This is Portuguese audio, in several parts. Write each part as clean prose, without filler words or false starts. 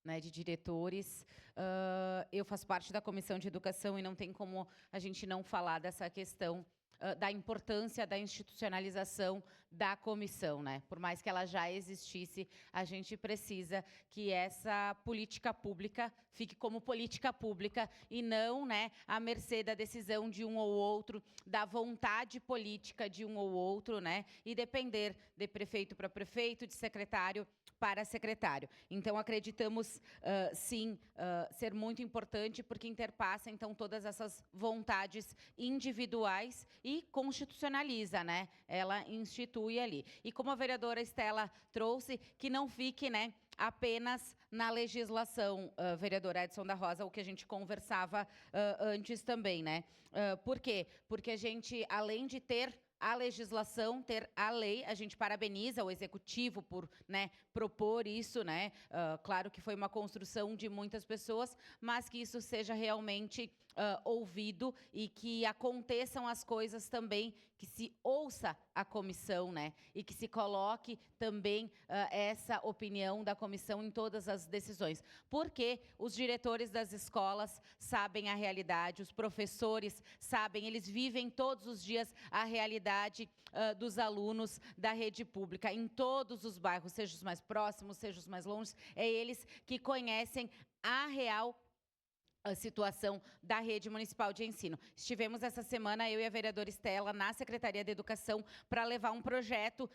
né, de diretores. Eu faço parte da Comissão de Educação e não tem como a gente não falar dessa questão da importância da institucionalização da comissão, né? Por mais que ela já existisse, a gente precisa que essa política pública fique como política pública e não, né, à mercê da decisão de um ou outro, da vontade política de um ou outro, né? E depender de prefeito para prefeito, de secretário para secretário. Então, acreditamos, sim, ser muito importante, porque interpassa, então, todas essas vontades individuais e constitucionaliza, né? Ela institui ali. E como a vereadora Estela trouxe, que não fique, né, apenas na legislação, vereador Edson da Rosa, o que a gente conversava antes também, né? Por quê? Porque a gente, além de ter a legislação, ter a lei, a gente parabeniza o executivo por, né, propor isso, né? Claro que foi uma construção de muitas pessoas, mas que isso seja realmente ouvido e que aconteçam as coisas também, que se ouça a comissão, né? E que se coloque também essa opinião da comissão em todas as decisões. Porque os diretores das escolas sabem a realidade, os professores sabem, eles vivem todos os dias a realidade dos alunos da rede pública, em todos os bairros, seja os mais próximos, seja os mais longe, é eles que conhecem a real a situação da rede municipal de ensino. Estivemos essa semana, eu e a vereadora Estela, na Secretaria de Educação, para levar um projeto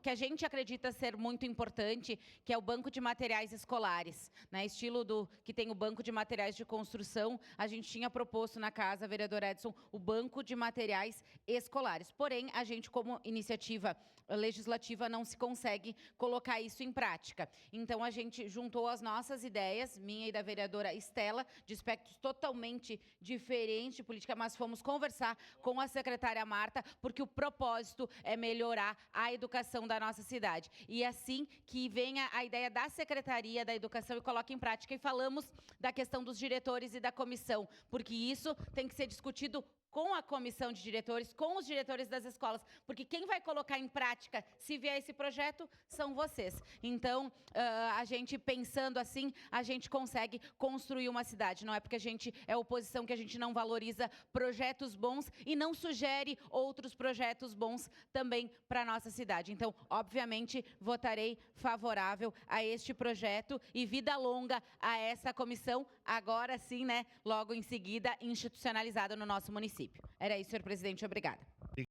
que a gente acredita ser muito importante, que é o Banco de Materiais Escolares. Né? Estilo do que tem o Banco de Materiais de Construção, a gente tinha proposto na casa, vereador Edson, o Banco de Materiais Escolares. Porém, a gente, como iniciativa legislativa, não se consegue colocar isso em prática. Então, a gente juntou as nossas ideias, minha e da vereadora Estela, de aspectos totalmente diferentes de política, mas fomos conversar com a secretária Marta, porque o propósito é melhorar a educação da nossa cidade. E assim que venha a ideia da Secretaria da Educação e coloque em prática, e falamos da questão dos diretores e da comissão, porque isso tem que ser discutido com a comissão de diretores, com os diretores das escolas, porque quem vai colocar em prática, se vier esse projeto, são vocês. Então, a gente pensando assim, a gente consegue construir uma cidade. Não é porque a gente é oposição que a gente não valoriza projetos bons e não sugere outros projetos bons também para a nossa cidade. Então, obviamente, votarei favorável a este projeto e vida longa a essa comissão, agora sim, né, logo em seguida, institucionalizada no nosso município. Era isso, senhor presidente. Obrigada.